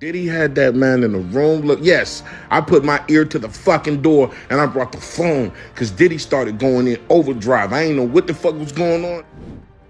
Diddy had that man in the room. Look, yes, I put my ear to the fucking door and I brought the phone because Diddy started going in overdrive. I ain't know what the fuck was going on.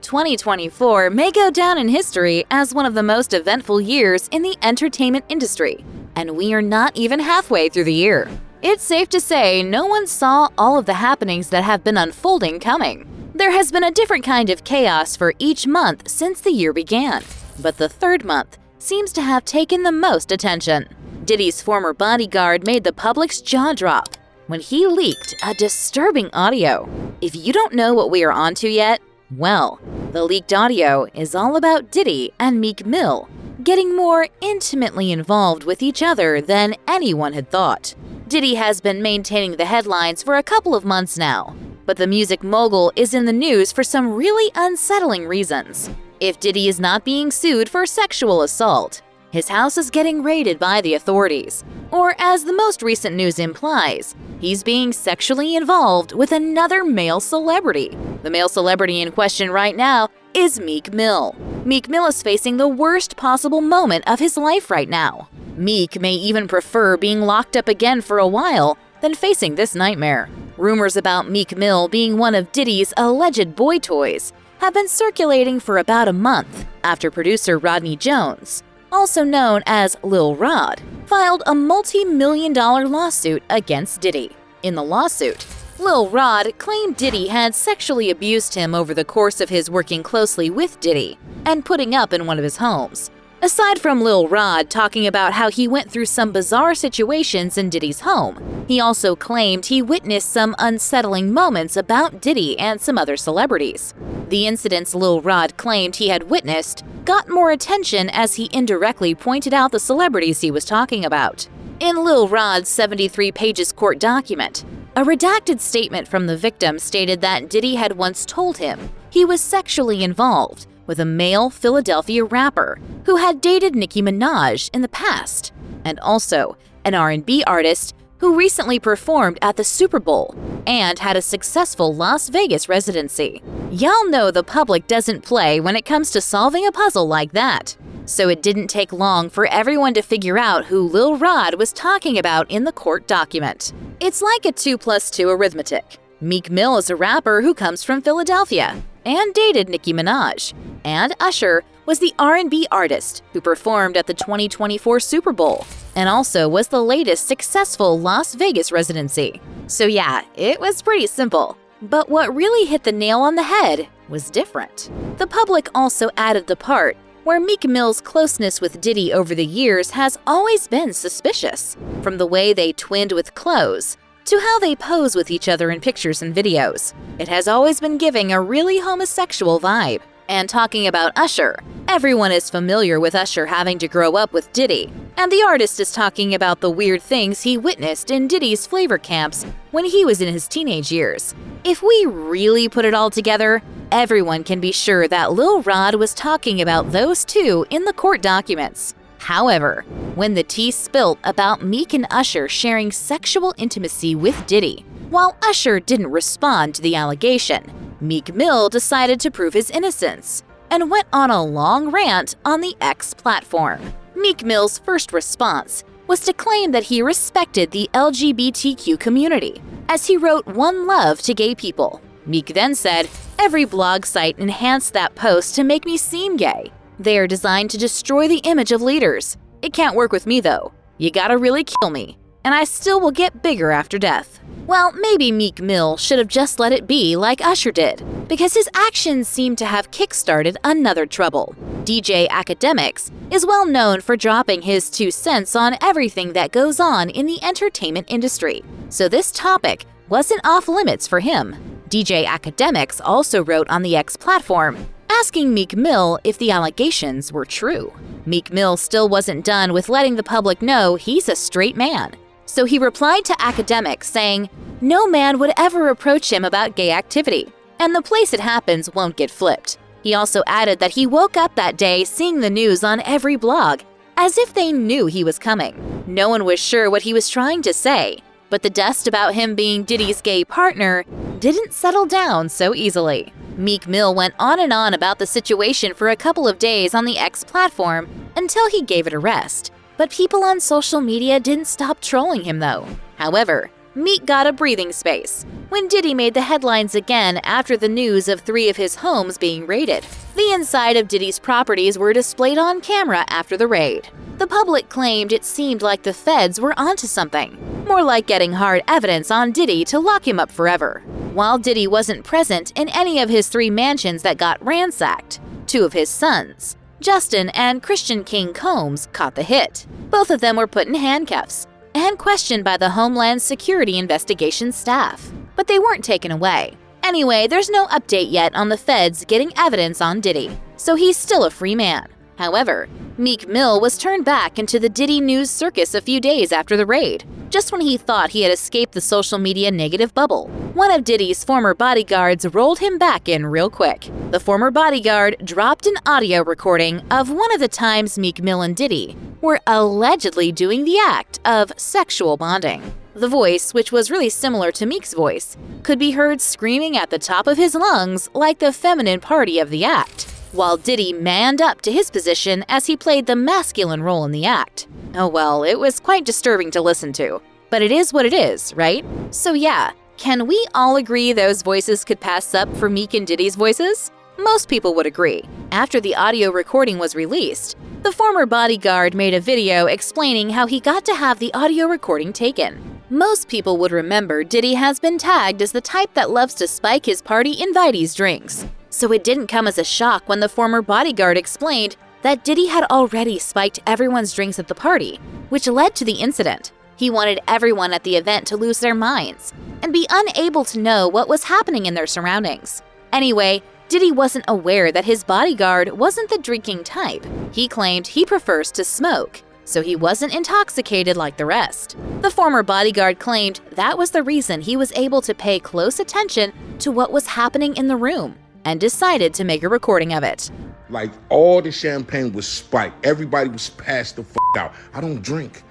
2024 may go down in history as one of the most eventful years in the entertainment industry, and we are not even halfway through the year. It's safe to say no one saw all of the happenings that have been unfolding coming. There has been a different kind of chaos for each month since the year began, but the third month seems to have taken the most attention. Diddy's former bodyguard made the public's jaw drop when he leaked a disturbing audio. If you don't know what we are onto yet, well, the leaked audio is all about Diddy and Meek Mill getting more intimately involved with each other than anyone had thought. Diddy has been maintaining the headlines for a couple of months now, but the music mogul is in the news for some really unsettling reasons. If Diddy is not being sued for sexual assault, his house is getting raided by the authorities. Or as the most recent news implies, he's being sexually involved with another male celebrity. The male celebrity in question right now is Meek Mill. Meek Mill is facing the worst possible moment of his life right now. Meek may even prefer being locked up again for a while than facing this nightmare. Rumors about Meek Mill being one of Diddy's alleged boy toys have been circulating for about a month after producer Rodney Jones, also known as Lil Rod, filed a multi-million-dollar lawsuit against Diddy. In the lawsuit, Lil Rod claimed Diddy had sexually abused him over the course of his working closely with Diddy and putting up in one of his homes. Aside from Lil Rod talking about how he went through some bizarre situations in Diddy's home, he also claimed he witnessed some unsettling moments about Diddy and some other celebrities. The incidents Lil Rod claimed he had witnessed got more attention as he indirectly pointed out the celebrities he was talking about. In Lil Rod's 73 pages court document, a redacted statement from the victim stated that Diddy had once told him he was sexually involved with a male Philadelphia rapper who had dated Nicki Minaj in the past, and also an R&B artist who recently performed at the Super Bowl and had a successful Las Vegas residency. Y'all know the public doesn't play when it comes to solving a puzzle like that, so it didn't take long for everyone to figure out who Lil Rod was talking about in the court document. It's like a 2 + 2 arithmetic. Meek Mill is a rapper who comes from Philadelphia and dated Nicki Minaj, and Usher was the R&B artist who performed at the 2024 Super Bowl and also was the latest successful Las Vegas residency. So yeah, it was pretty simple. But what really hit the nail on the head was different. The public also added the part where Meek Mill's closeness with Diddy over the years has always been suspicious, from the way they twinned with clothes to how they pose with each other in pictures and videos. It has always been giving a really homosexual vibe. And talking about Usher, everyone is familiar with Usher having to grow up with Diddy, and the artist is talking about the weird things he witnessed in Diddy's flavor camps when he was in his teenage years. If we really put it all together, everyone can be sure that Lil Rod was talking about those two in the court documents. However, when the tea spilt about Meek and Usher sharing sexual intimacy with Diddy, while Usher didn't respond to the allegation, Meek Mill decided to prove his innocence and went on a long rant on the X platform. Meek Mill's first response was to claim that he respected the LGBTQ community, as he wrote "One love to gay people." Meek then said, "Every blog site enhanced that post to make me seem gay. They are designed to destroy the image of leaders. It can't work with me though. You gotta really kill me, and I still will get bigger after death." Well, maybe Meek Mill should have just let it be like Usher did, because his actions seem to have kickstarted another trouble. DJ Academics is well known for dropping his 2 cents on everything that goes on in the entertainment industry, so this topic wasn't off limits for him. DJ Academics also wrote on the X platform, asking Meek Mill if the allegations were true. Meek Mill still wasn't done with letting the public know he's a straight man. So he replied to Academics saying, "No man would ever approach him about gay activity, and the place it happens won't get flipped." He also added that he woke up that day seeing the news on every blog, as if they knew he was coming. No one was sure what he was trying to say, but the dust about him being Diddy's gay partner didn't settle down so easily. Meek Mill went on and on about the situation for a couple of days on the X platform until he gave it a rest. But people on social media didn't stop trolling him though. However, Meek got a breathing space when Diddy made the headlines again after the news of 3 of his homes being raided. The inside of Diddy's properties were displayed on camera after the raid. The public claimed it seemed like the feds were onto something, more like getting hard evidence on Diddy to lock him up forever. While Diddy wasn't present in any of his 3 mansions that got ransacked, 2 of his sons, Justin and Christian King Combs, caught the hit. Both of them were put in handcuffs and questioned by the Homeland Security Investigation staff, but they weren't taken away. Anyway, there's no update yet on the feds getting evidence on Diddy, so he's still a free man. However, Meek Mill was turned back into the Diddy news circus a few days after the raid, just when he thought he had escaped the social media negative bubble. One of Diddy's former bodyguards rolled him back in real quick. The former bodyguard dropped an audio recording of one of the times Meek Mill and Diddy were allegedly doing the act of sexual bonding. The voice, which was really similar to Meek's voice, could be heard screaming at the top of his lungs like the feminine party of the act, while Diddy manned up to his position as he played the masculine role in the act. Oh well, it was quite disturbing to listen to. But it is what it is, right? So yeah, can we all agree those voices could pass up for Meek and Diddy's voices? Most people would agree. After the audio recording was released, the former bodyguard made a video explaining how he got to have the audio recording taken. Most people would remember Diddy has been tagged as the type that loves to spike his party invitees' drinks. So it didn't come as a shock when the former bodyguard explained that Diddy had already spiked everyone's drinks at the party, which led to the incident. He wanted everyone at the event to lose their minds and be unable to know what was happening in their surroundings. Anyway, Diddy wasn't aware that his bodyguard wasn't the drinking type. He claimed he prefers to smoke, so he wasn't intoxicated like the rest. The former bodyguard claimed that was the reason he was able to pay close attention to what was happening in the room and decided to make a recording of it. Like, all the champagne was spiked. Everybody was passed the fuck out. I don't drink,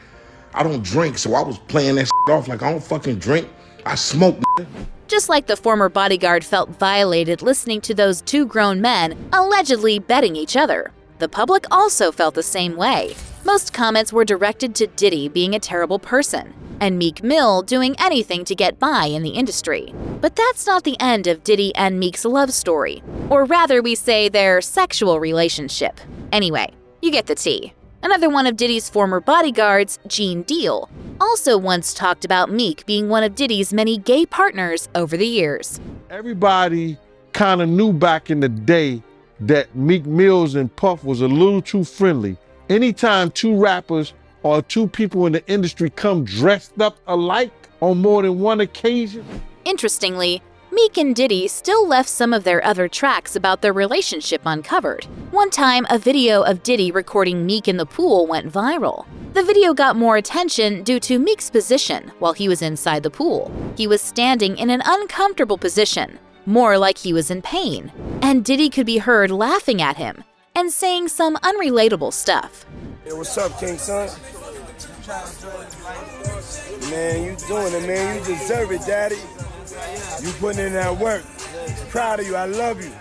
so I was playing that shit off like I don't fucking drink. I smoke, nigga. Just like the former bodyguard felt violated listening to those 2 grown men allegedly betting each other, the public also felt the same way. Most comments were directed to Diddy being a terrible person, and Meek Mill doing anything to get by in the industry. But that's not the end of Diddy and Meek's love story, or rather we say their sexual relationship. Anyway, you get the tea. Another one of Diddy's former bodyguards, Gene Deal, also once talked about Meek being one of Diddy's many gay partners over the years. Everybody kind of knew back in the day that Meek Mills and Puff was a little too friendly. Anytime 2 rappers or 2 people in the industry come dressed up alike on more than one occasion. Interestingly, Meek and Diddy still left some of their other tracks about their relationship uncovered. One time, a video of Diddy recording Meek in the pool went viral. The video got more attention due to Meek's position while he was inside the pool. He was standing in an uncomfortable position, more like he was in pain, and Diddy could be heard laughing at him and saying some unrelatable stuff. Hey, what's up, King Son? Man, you doing it, man. You deserve it, Daddy. You putting in that work. Proud of you. I love you.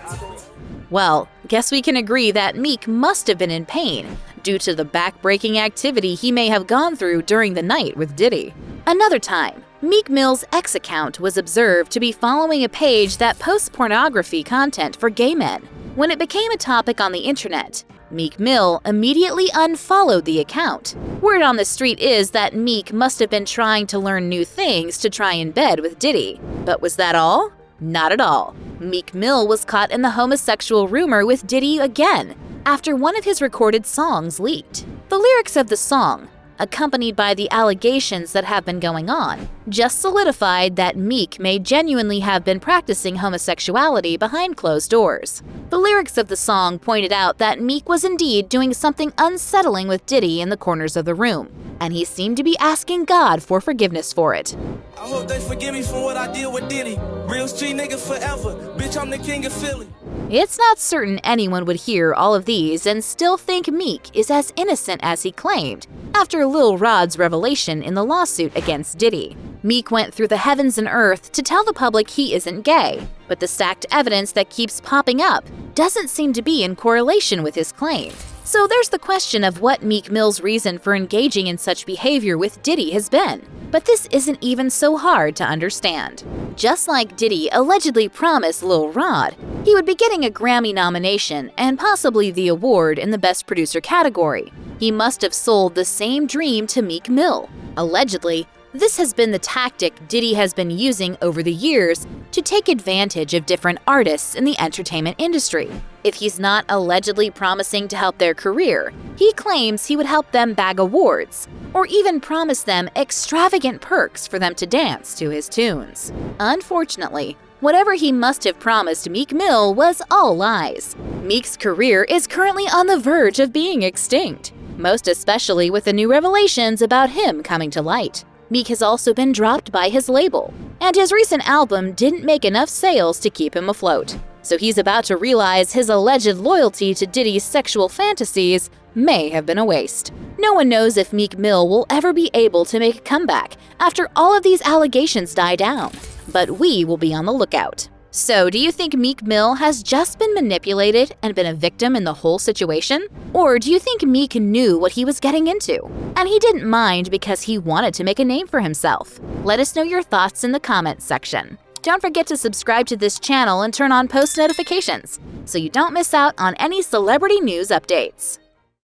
Well, guess we can agree that Meek must have been in pain due to the back-breaking activity he may have gone through during the night with Diddy. Another time, Meek Mill's X account was observed to be following a page that posts pornography content for gay men. When it became a topic on the internet, Meek Mill immediately unfollowed the account. Word on the street is that Meek must have been trying to learn new things to try in bed with Diddy. But was that all? Not at all. Meek Mill was caught in the homosexual rumor with Diddy again, after one of his recorded songs leaked. The lyrics of the song, accompanied by the allegations that have been going on, just solidified that Meek may genuinely have been practicing homosexuality behind closed doors. The lyrics of the song pointed out that Meek was indeed doing something unsettling with Diddy in the corners of the room, and he seemed to be asking God for forgiveness for it. I hope they forgive me for what I did with Diddy. Real street nigga forever. Bitch, I'm the king of Philly. It's not certain anyone would hear all of these and still think Meek is as innocent as he claimed after Lil Rod's revelation in the lawsuit against Diddy. Meek went through the heavens and earth to tell the public he isn't gay, but the stacked evidence that keeps popping up doesn't seem to be in correlation with his claim. So there's the question of what Meek Mill's reason for engaging in such behavior with Diddy has been. But this isn't even so hard to understand. Just like Diddy allegedly promised Lil Rod, he would be getting a Grammy nomination and possibly the award in the Best Producer category. He must have sold the same dream to Meek Mill. Allegedly, this has been the tactic Diddy has been using over the years to take advantage of different artists in the entertainment industry. If he's not allegedly promising to help their career, he claims he would help them bag awards, or even promise them extravagant perks for them to dance to his tunes. Unfortunately, whatever he must have promised Meek Mill was all lies. Meek's career is currently on the verge of being extinct, most especially with the new revelations about him coming to light. Meek has also been dropped by his label, and his recent album didn't make enough sales to keep him afloat. So he's about to realize his alleged loyalty to Diddy's sexual fantasies may have been a waste. No one knows if Meek Mill will ever be able to make a comeback after all of these allegations die down, but we will be on the lookout. So, do you think Meek Mill has just been manipulated and been a victim in the whole situation? Or do you think Meek knew what he was getting into, and he didn't mind because he wanted to make a name for himself? Let us know your thoughts in the comments section. Don't forget to subscribe to this channel and turn on post notifications so you don't miss out on any celebrity news updates.